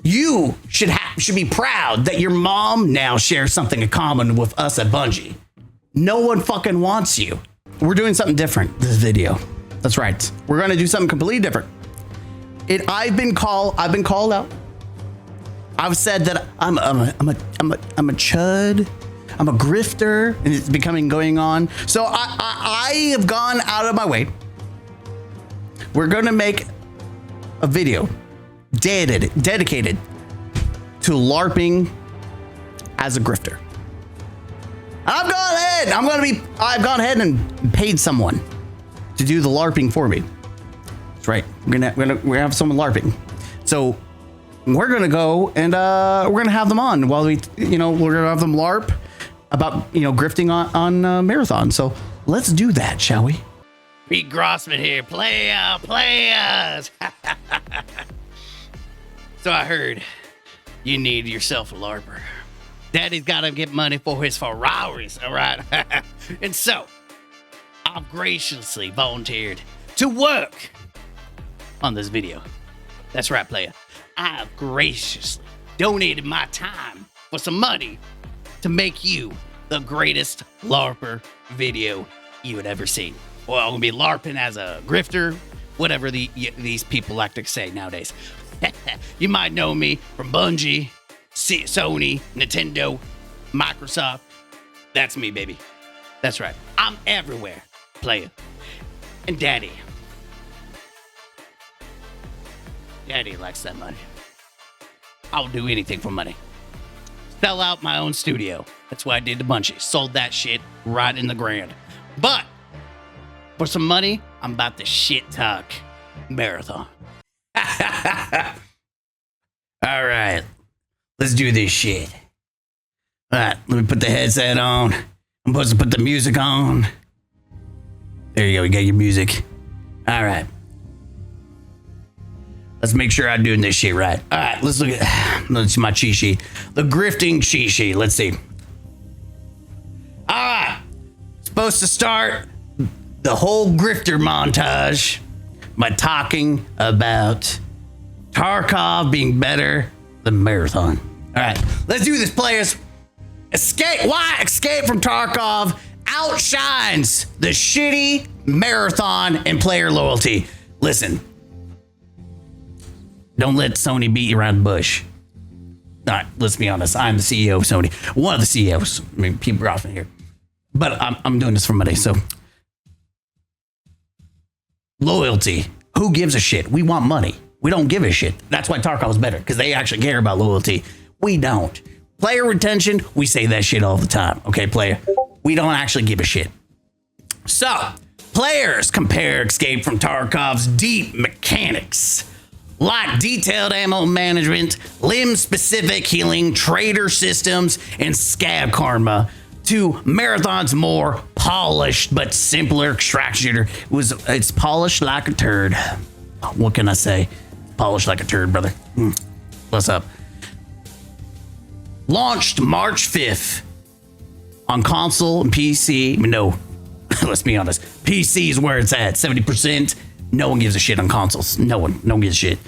You should be proud that your mom now shares something in common with us at Bungie. No one fucking wants you. We're doing something different this video. That's right. We're gonna do something completely different. I've been called out. I've said that I'm a chud. I'm a grifter, and it's going on. So I have gone out of my way. We're gonna make a video dedicated to LARPing as a grifter. I've gone ahead and paid someone to do the LARPing for me. That's right. We're gonna have someone LARPing. So we're gonna go and we're gonna have them on while we're gonna have them LARP about grifting on Marathon. So let's do that, shall we? Pete Grossman here, players. So I heard you need yourself a LARPer. Daddy's got to get money for his Ferraris, all right? And so I've graciously volunteered to work on this video. That's right, player. I've graciously donated my time for some money to make you the greatest LARPer video you had ever seen. Well, I'm going to be LARPing as a grifter, whatever these people like to say nowadays. You might know me from Bungie, Sony, Nintendo, Microsoft. That's me, baby. That's right. I'm everywhere, player. And Daddy likes that money. I'll do anything for money. Sell out my own studio. That's what I did to Bungie. Sold that shit right in the ground. But for some money, I'm about to shit talk Marathon. All right. Let's do this shit. All right, let me put the headset on. I'm supposed to put the music on. There you go, you got your music. All right. Let's make sure I'm doing this shit right. All right, let's see my cheat sheet. The grifting cheat sheet, let's see. All right, supposed to start the whole grifter montage by talking about Tarkov being better than Marathon. All right, let's do this, players. Escape from Tarkov outshines the shitty Marathon and player loyalty. Listen, don't let Sony beat you around the bush. All right, let's be honest. I'm the CEO of Sony, one of the CEOs. I mean, people are often here, but I'm doing this for money. So loyalty. Who gives a shit? We want money. We don't give a shit. That's why Tarkov's better, because they actually care about loyalty. We don't. Player retention, we say that shit all the time. Okay, player? We don't actually give a shit. So, players compare Escape from Tarkov's deep mechanics, like detailed ammo management, limb-specific healing, trader systems, and scab karma, to Marathon's more polished but simpler extraction shooter. It's polished like a turd. What can I say? Polished like a turd, brother. What's up? Launched March 5th on console and PC. No, let's be honest. PC is where it's at. 70%. No one gives a shit on consoles. No one gives a shit.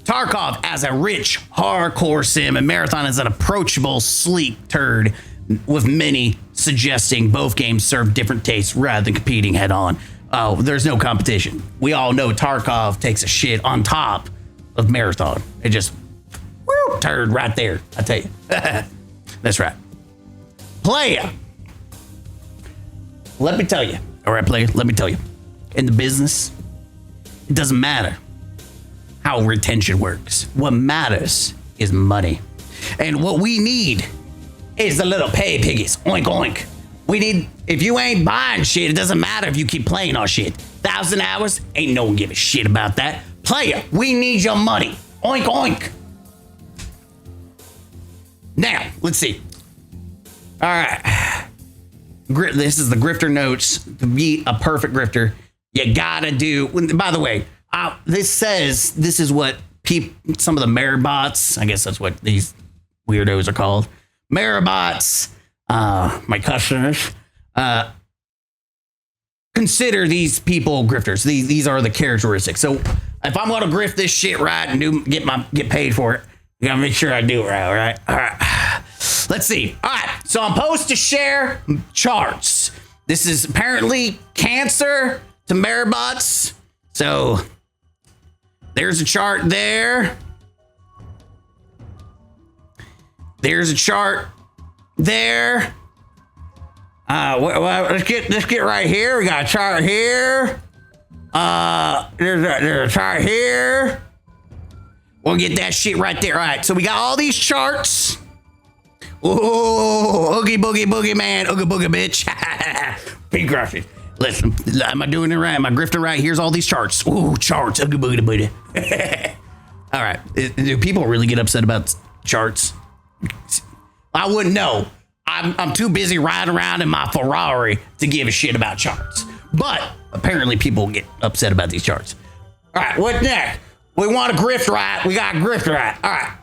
Tarkov as a rich, hardcore sim, and Marathon as an approachable, sleek turd, with many suggesting both games serve different tastes rather than competing head on. Oh, there's no competition. We all know Tarkov takes a shit on top of Marathon. It just turd right there, I tell you. That's right. Player. Let me tell you. All right, player, let me tell you. In the business, it doesn't matter how retention works. What matters is money. And what we need is the little pay piggies. Oink, oink. We need, if you ain't buying shit, it doesn't matter if you keep playing our shit. 1,000 hours, ain't no one give a shit about that. Player, we need your money. Oink, oink. Now, let's see. All right. This is the grifter notes. To be a perfect grifter, you gotta do, by the way, this is what some of the marabots, I guess that's what these weirdos are called. Marabots, my customers, consider these people grifters. These are the characteristics. So If I'm gonna grift this shit right and get paid for it, you gotta make sure I do it right. All right. All right. Let's see. All right. So I'm supposed to share charts. This is apparently cancer to marabots. So there's a chart there. There's a chart there. Let's get right here. We got a chart here. There's a chart here. We'll get that shit right there. All right. So we got all these charts. Oh, oogie boogie boogie man, oogie boogie bitch. Big graphic. Listen, am I doing it right? Am I grifting right? Here's all these charts. Ooh, charts. Oogie boogie boogie. All right. Do people really get upset about charts? I wouldn't know. I'm too busy riding around in my Ferrari to give a shit about charts. But apparently people get upset about these charts. All right, what next? We want to grift right. We got to grift right. All right.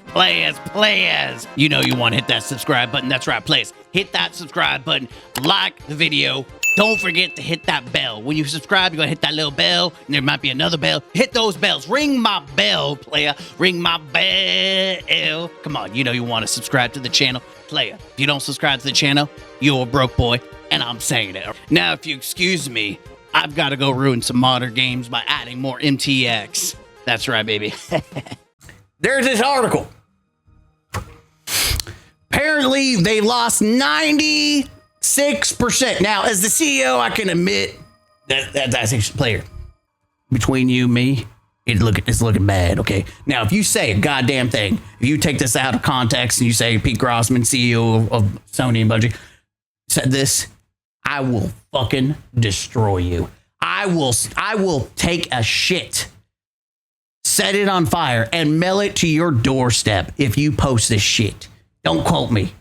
Players. You know you want to hit that subscribe button. That's right, players. Hit that subscribe button. Like the video. Don't forget to hit that bell. When you subscribe, you're going to hit that little bell, and there might be another bell. Hit those bells. Ring my bell, player. Ring my bell. Come on, you know you want to subscribe to the channel. Player, if you don't subscribe to the channel, you're a broke boy, and I'm saying it. Now, if you excuse me, I've got to go ruin some modern games by adding more MTX. That's right, baby. There's this article. Apparently, they lost 96%. Now, as the CEO, I can admit that's a player. Between you and me, it's looking bad, okay? Now, if you say a goddamn thing, if you take this out of context and you say Pete Grossman, CEO of Sony and Bungie, said this, I will fucking destroy you. I will take a shit, set it on fire, and mail it to your doorstep if you post this shit. Don't quote me.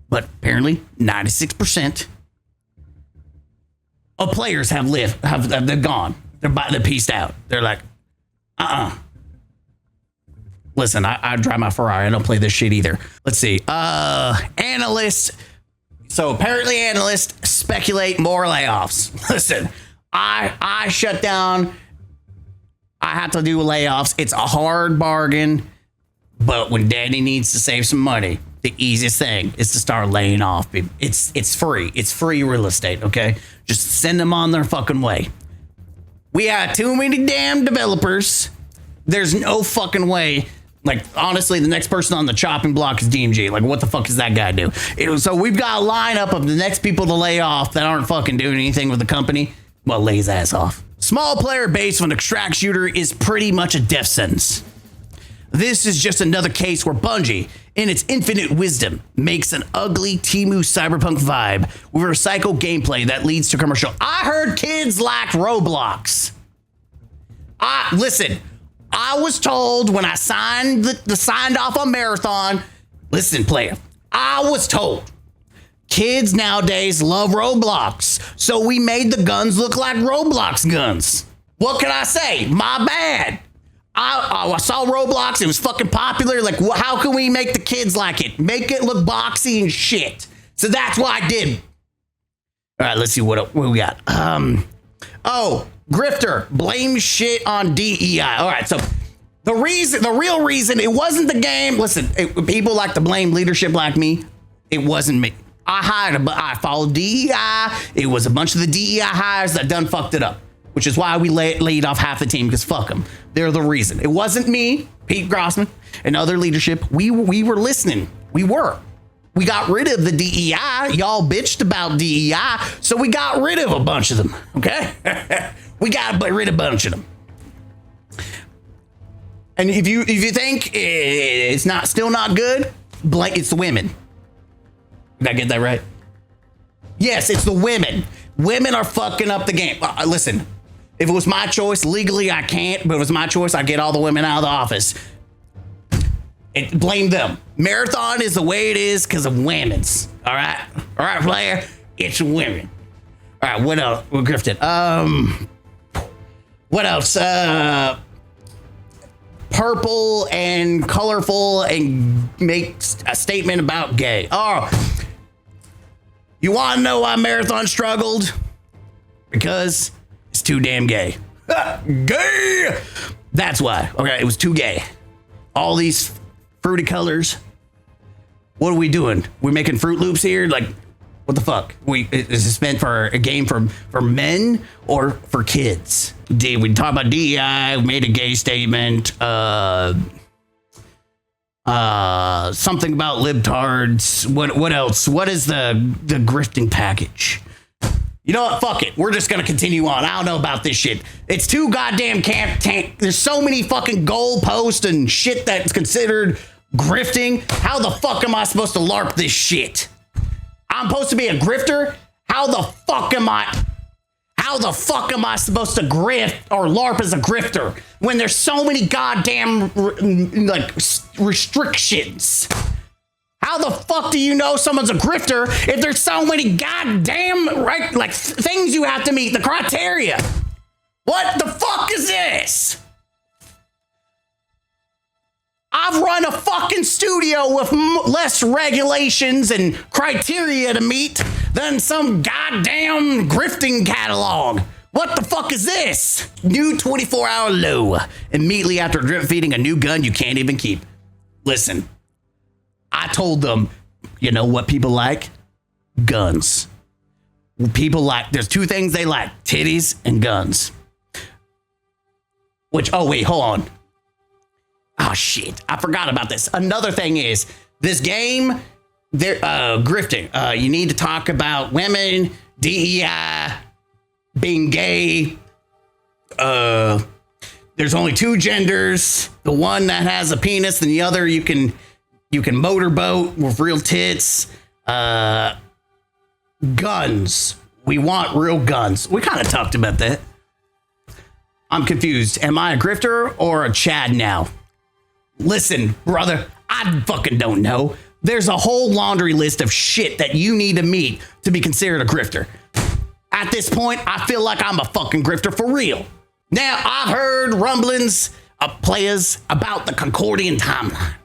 But apparently, 96% of players have they're gone. They're pieced out. They're like, Listen, I drive my Ferrari. I don't play this shit either. Let's see. Analyst. So apparently, analysts speculate more layoffs. Listen, I shut down. I have to do layoffs. It's a hard bargain. But when daddy needs to save some money, the easiest thing is to start laying off people. It's free. It's free real estate, okay? Just send them on their fucking way. We have too many damn developers. There's no fucking way. Like, honestly, the next person on the chopping block is DMG. Like, what the fuck does that guy do? So we've got a lineup of the next people to lay off that aren't fucking doing anything with the company. Well, lay his ass off. Small player base of an extract shooter is pretty much a death sentence. This is just another case where Bungie, in its infinite wisdom, makes an ugly Temu cyberpunk vibe with recycled gameplay that leads to commercial. I heard kids like Roblox. Listen, I was told when I signed signed off on Marathon, listen, player, I was told kids nowadays love Roblox. So we made the guns look like Roblox guns. What can I say? My bad. I saw Roblox. It was fucking popular. Like, how can we make the kids like it? Make it look boxy and shit. So that's what I did. All right, let's see what we got. Grifter blames shit on DEI. All right, so the real reason, it wasn't the game. Listen, people like to blame leadership like me. It wasn't me. I followed DEI. It was a bunch of the DEI hires that done fucked it up, which is why we laid off half the team, because fuck them. They're the reason. It wasn't me, Pete Grossman, and other leadership. We were listening. We got rid of the DEI. Y'all bitched about DEI, so we got rid of a bunch of them, okay? We got rid of a bunch of them. And if you think it's still not good, it's the women. Did I get that right? Yes, it's the women. Women are fucking up the game. Listen, if it was my choice, legally I can't, but if it was my choice, I'd get all the women out of the office. And blame them. Marathon is the way it is because of women's. All right? All right, player? It's women. All right, what else? We're grifted. What else? Purple and colorful and makes a statement about gay. Oh, you want to know why Marathon struggled? Because it's too damn gay. Gay. That's why. Okay, it was too gay. All these fruity colors. What are we doing? We're making Fruit Loops here? Like, what the fuck? Is this meant for a game for men or for kids? We talk about DEI, we made a gay statement, something about libtards. What else? What is the grifting package? You know what? Fuck it. We're just gonna continue on. I don't know about this shit. It's too goddamn there's so many fucking goalposts and shit that's considered grifting. How the fuck am I supposed to LARP this shit? I'm supposed to be a grifter? How the fuck am I supposed to grift or LARP as a grifter when there's so many goddamn like restrictions? How the fuck do you know someone's a grifter if there's so many goddamn things you have to meet, the criteria? What the fuck is this? I've run a fucking studio with less regulations and criteria to meet than some goddamn grifting catalog. What the fuck is this? New 24-hour low. Immediately after drip feeding a new gun you can't even keep. Listen, I told them, you know what people like? Guns. People like, there's two things they like, titties and guns. Oh wait, hold on. Oh shit, I forgot about this. Another thing is, this game, grifting. You need to talk about women, DEI, being gay. There's only two genders. The one that has a penis and the other you can motorboat with real tits. Guns. We want real guns. We kind of talked about that. I'm confused. Am I a grifter or a Chad now? Listen, brother, I fucking don't know. There's a whole laundry list of shit that you need to meet to be considered a grifter. At this point, I feel like I'm a fucking grifter for real. Now, I've heard rumblings of players about the concordian timeline,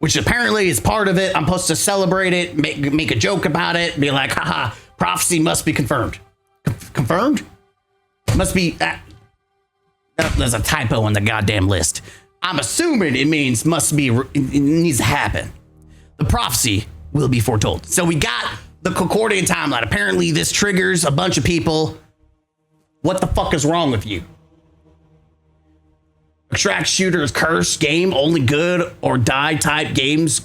which apparently is part of it. I'm supposed to celebrate it, make a joke about it, be like, haha, prophecy must be confirmed. Confirmed? Must be, there's a typo on the goddamn list. I'm assuming it means it needs to happen. The prophecy will be foretold. So we got the concordian timeline. Apparently this triggers a bunch of people. What the fuck is wrong with you? Extract shooters curse game, only good or die type games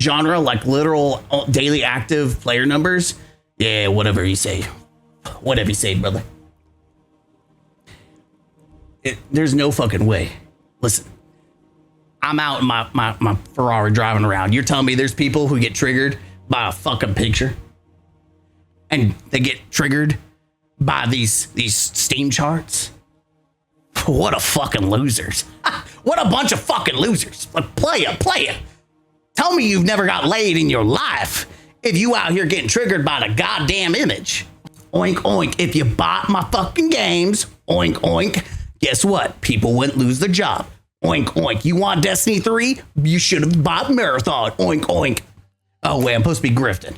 genre, like literal daily active player numbers. Yeah, whatever you say. Whatever you say, brother. There's no fucking way. Listen, I'm out in my Ferrari driving around. You're telling me there's people who get triggered by a fucking picture? And they get triggered by these Steam charts? What a fucking losers. What a bunch of fucking losers. Like, playa. Tell me you've never got laid in your life if you out here getting triggered by the goddamn image. Oink, oink. If you bought my fucking games, oink, oink. Guess what? People wouldn't lose their job. Oink, oink. You want Destiny 3? You should have bought Marathon. Oink, oink. Oh, wait, I'm supposed to be grifting.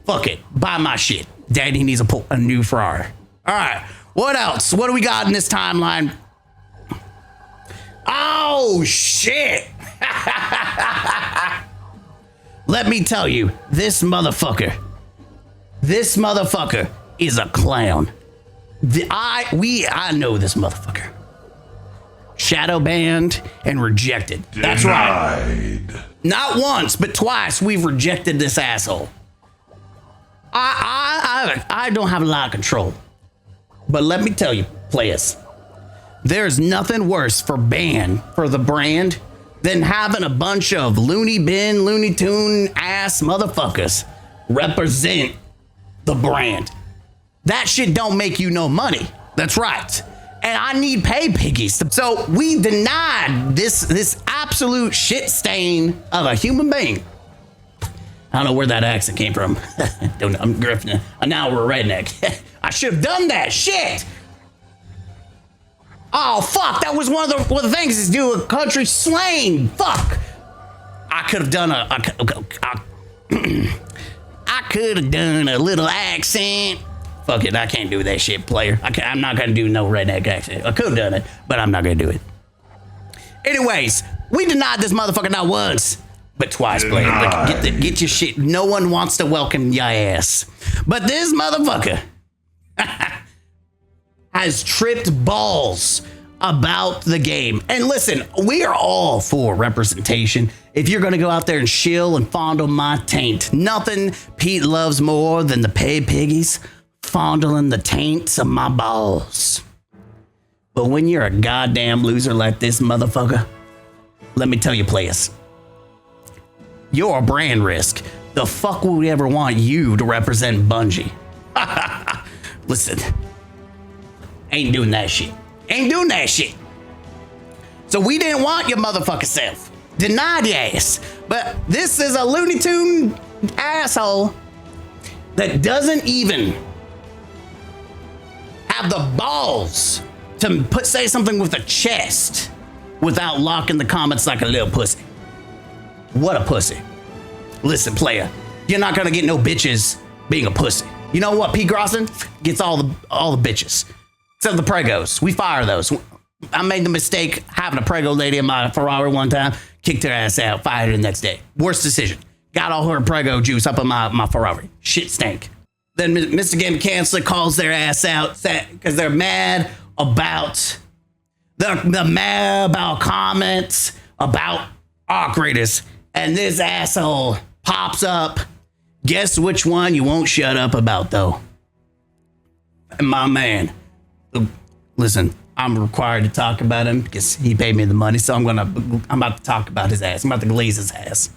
Fuck it. Buy my shit. Daddy needs a new Ferrari. All right. What else? What do we got in this timeline? Oh, shit. Let me tell you, this motherfucker is a clown. I know this motherfucker. Shadow banned and rejected. Denied. That's right. Not once, but twice we've rejected this asshole. I don't have a lot of control. But let me tell you, players, there's nothing worse for the brand than having a bunch of loony tune ass motherfuckers represent the brand. That shit don't make you no money. That's right. And I need pay piggies. So we denied this absolute shit stain of a human being. I don't know where that accent came from. I'm grifting. Now we're a redneck. I should have done that. Shit. Oh, fuck. That was one of the things is do a country slang. Fuck. I could have done I could have done a little accent fuck it. I can't do that shit, player. I'm not gonna do no redneck accent. I could have done it, but I'm not gonna do it. Anyways, we denied this motherfucker not once, but twice, player. Like, get your shit. No one wants to welcome your ass. But this motherfucker has tripped balls about the game. And listen, we are all for representation. If you're gonna go out there and shill and fondle my taint, nothing Pete loves more than the pay piggies fondling the taints of my balls. But when you're a goddamn loser like this motherfucker, let me tell you, players, you're a brand risk. The fuck would we ever want you to represent Bungie? Listen, ain't doing that shit. Ain't doing that shit. So we didn't want your motherfucking self. Denied your ass. But this is a Looney Tune asshole that doesn't even have the balls to say something with a chest without locking the comments like a little pussy. What a pussy. Listen, player, you're not gonna get no bitches being a pussy. You know what? Pete Grosson gets all the bitches. Except the pregos. We fire those. I made the mistake having a prego lady in my Ferrari one time, kicked her ass out, fired her the next day. Worst decision. Got all her prego juice up in my Ferrari. Shit stank. Then Mr. Game Canceler calls their ass out because they're mad about the mad about comments about Arc Raiders. And this asshole pops up. Guess which one you won't shut up about, though? My man. Listen, I'm required to talk about him because he paid me the money, so I'm about to talk about his ass. I'm about to glaze his ass.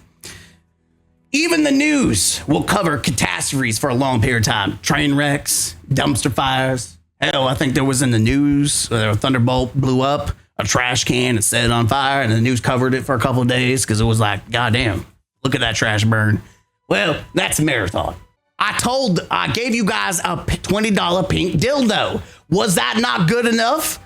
Even the news will cover catastrophes for a long period of time. Train wrecks, dumpster fires. Hell, I think there was in the news, a thunderbolt blew up a trash can and set it on fire, and the news covered it for a couple of days because it was like, goddamn, look at that trash burn. Well, that's a marathon. I gave you guys a $20 pink dildo. Was that not good enough?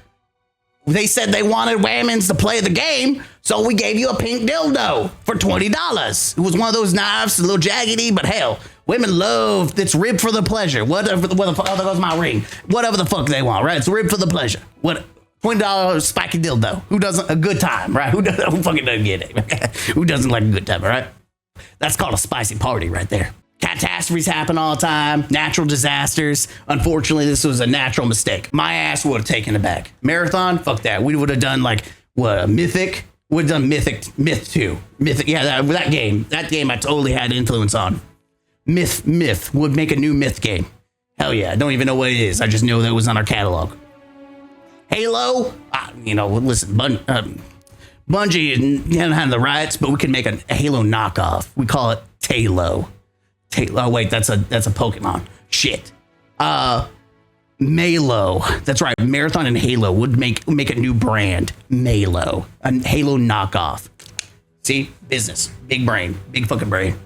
They said they wanted Whammons to play the game, so we gave you a pink dildo for $20. It was one of those knives, a little jaggedy, but hell, women love, it's ribbed for the pleasure. Whatever the fuck, oh, there goes my ring. Whatever the fuck they want, right? It's ribbed for the pleasure. What, $20 spiky dildo. Who doesn't, a good time, right? Who fucking doesn't get it? Who doesn't like a good time, all right? That's called a spicy party right there. Catastrophes happen all the time. Natural disasters. Unfortunately, this was a natural mistake. My ass would have taken it back. Marathon, fuck that. We would have done like what, a mythic. Would have done myth 2. Mythic, yeah, that game. That game I totally had influence on. Myth would make a new myth game. Hell yeah, I don't even know what it is. I just know that it was on our catalog. Halo, listen, Bungie didn't have the rights, but we can make a Halo knockoff. We call it Talo. Oh wait, that's a Pokemon. Shit. Malo. That's right. Marathon and Halo would make a new brand. Malo. A Halo knockoff. See? Business. Big brain. Big fucking brain.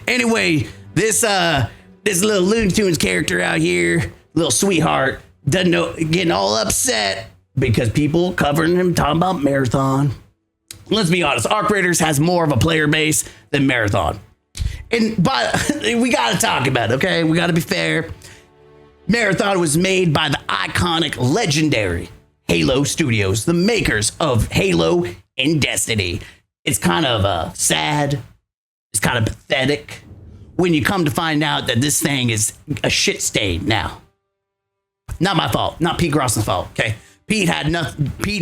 Anyway, this little Looney Tunes character out here, little sweetheart, doesn't know, getting all upset because people covering him talking about Marathon. Let's be honest, Arc Raiders has more of a player base than Marathon. But we got to talk about it, okay? We got to be fair. Marathon was made by the iconic, legendary Halo Studios, the makers of Halo and Destiny. It's kind of sad. It's kind of pathetic when you come to find out that this thing is a shit stain now. Not my fault. Not Pete Gross's fault, okay? Pete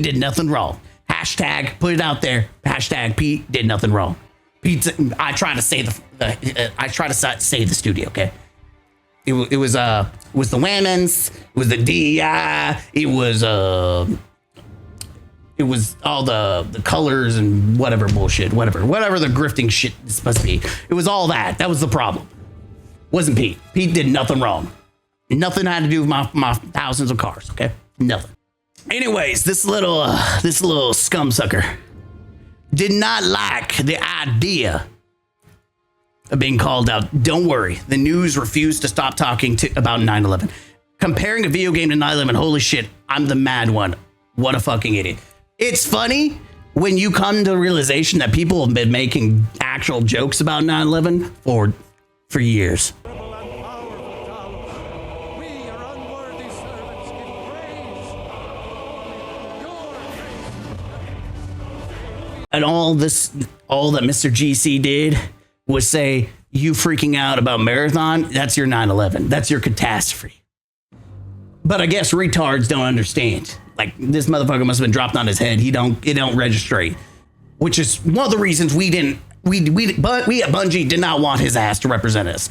did nothing wrong. Hashtag, put it out there. Hashtag, Pete did nothing wrong. I try to say the studio, okay? It was the Whammons, it was the DEI, it was all the colors and whatever bullshit, whatever the grifting shit is supposed to be. It was all that. That was the problem. Wasn't Pete. Pete did nothing wrong. Nothing had to do with my thousands of cars, okay? Nothing. Anyways, this little scum sucker did not like the idea of being called out. Don't worry, the news refused to stop talking about 9/11. Comparing a video game to 9/11, holy shit, I'm the mad one. What a fucking idiot. It's funny when you come to the realization that people have been making actual jokes about 9/11 for years. And all that Mr. GC did was say, you freaking out about marathon, that's your 9/11. That's your catastrophe. But I guess retards don't understand. Like, this motherfucker must have been dropped on his head. It don't registrate, which is one of the reasons we at Bungie did not want his ass to represent us.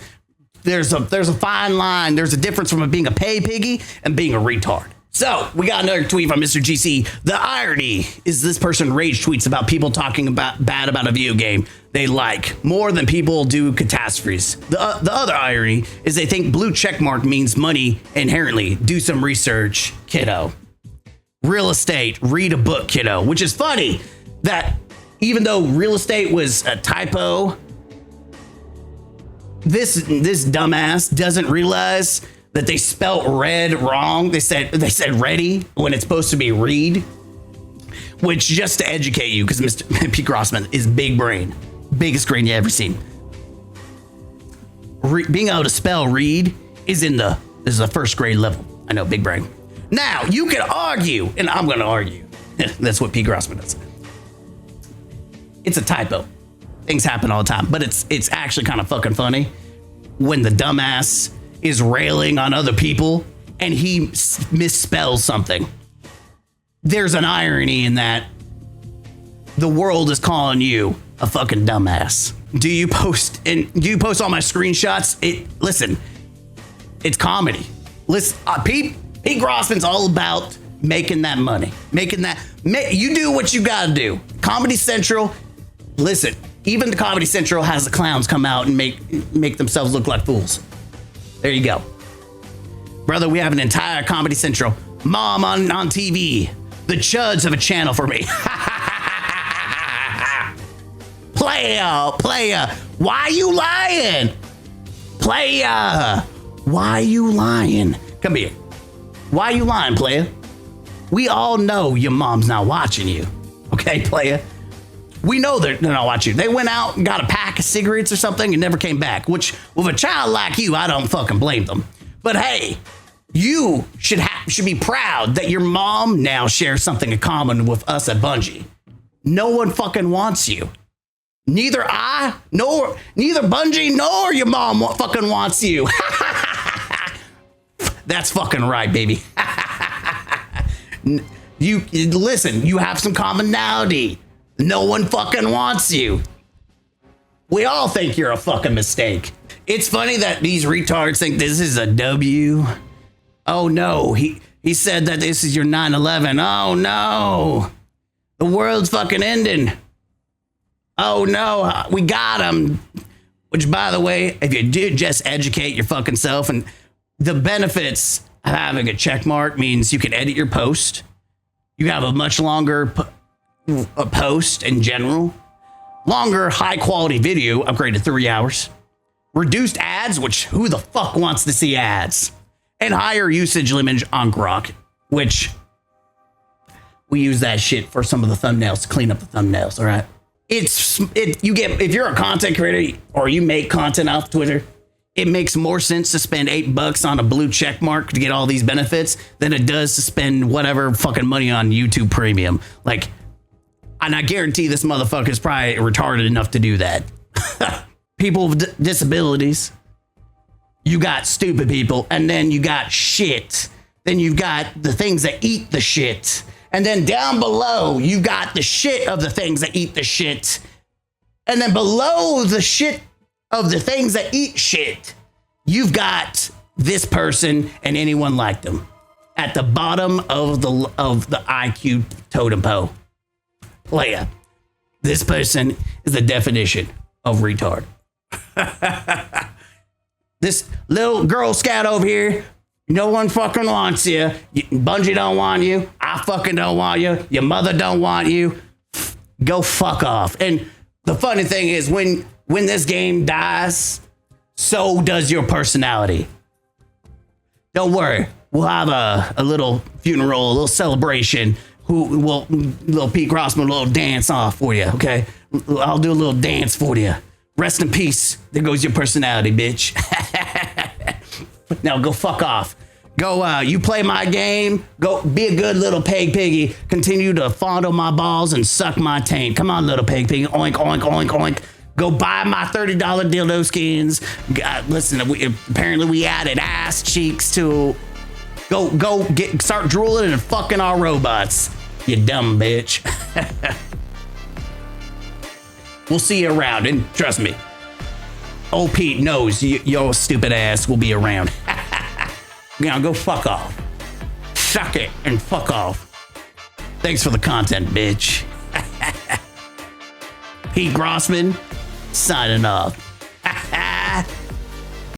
There's a fine line. There's a difference from being a pay piggy and being a retard. So we got another tweet from Mr. GC. The irony is this person rage tweets about people talking bad about a video game they like more than people do catastrophes. The other irony is they think blue checkmark means money inherently. Do some research, kiddo. Real estate, read a book, kiddo. Which is funny that even though real estate was a typo, this dumbass doesn't realize that they spelt red wrong. They said ready when it's supposed to be read, which, just to educate you, because Mr. P. Grossman is big brain, biggest brain you ever seen. Being able to spell read is the first grade level. I know, big brain. Now you can argue, and I'm going to argue. That's what P. Grossman does. It's a typo. Things happen all the time, but it's actually kind of fucking funny when the dumbass is railing on other people and he misspells something. There's an irony in that. The world is calling you a fucking dumbass. Do you post all my screenshots? Listen, it's comedy. Listen, Pete Grossman's all about making that money. You do what you gotta do. Comedy Central, listen, even the Comedy Central has the clowns come out and make themselves look like fools. There you go. Brother, we have an entire Comedy Central. Mom on TV. The chuds have a channel for me. Playa. Why you lying? Playa. Why you lying? Come here. Why you lying, playa? We all know your mom's not watching you. Okay, playa? We know they're not watching you. They went out and got a pack of cigarettes or something and never came back, which with a child like you, I don't fucking blame them. But hey, you should be proud that your mom now shares something in common with us at Bungie. No one fucking wants you. Neither Bungie nor your mom fucking wants you. That's fucking right, baby. Listen, you have some commonality. No one fucking wants you. We all think you're a fucking mistake. It's funny that these retards think this is a W. Oh no, he said that this is your 9/11. Oh no, the world's fucking ending. Oh no, we got him. Which, by the way, if you do just educate your fucking self, and the benefits of having a check mark means you can edit your post. You have a much longer post in general. Longer, high quality video, upgraded 3 hours. Reduced ads, which who the fuck wants to see ads? And higher usage limit on Grok, which we use that shit for some of the thumbnails to clean up the thumbnails, all right? If you're a content creator or you make content off Twitter, it makes more sense to spend $8 on a blue check mark to get all these benefits than it does to spend whatever fucking money on YouTube Premium. Like, and I guarantee this motherfucker is probably retarded enough to do that. People with disabilities, you got stupid people, and then you got shit. Then you've got the things that eat the shit. And then down below, you got the shit of the things that eat the shit. And then below the shit of the things that eat shit, you've got this person and anyone like them at the bottom of the IQ totem pole. Playa. This person is the definition of retard. This little Girl Scout over here, no one fucking wants you. Bungie don't want you. I fucking don't want you. Your mother don't want you. Go fuck off. And the funny thing is, when this game dies, so does your personality. Don't worry. We'll have a little funeral, a little celebration. Little Pete Grossman, a little dance off for you, okay? I'll do a little dance for you. Rest in peace. There goes your personality, bitch. Now go fuck off. Go, you play my game. Go be a good little piggy. Continue to fondle my balls and suck my taint. Come on, little piggy. Oink, oink, oink, oink. Go buy my $30 dildo skins. Listen, apparently we added ass cheeks to. Start drooling and fucking our robots. You dumb bitch. We'll see you around, and trust me, old Pete knows your stupid ass will be around. Now go fuck off. Suck it and fuck off. Thanks for the content, bitch. Pete Grossman, signing off.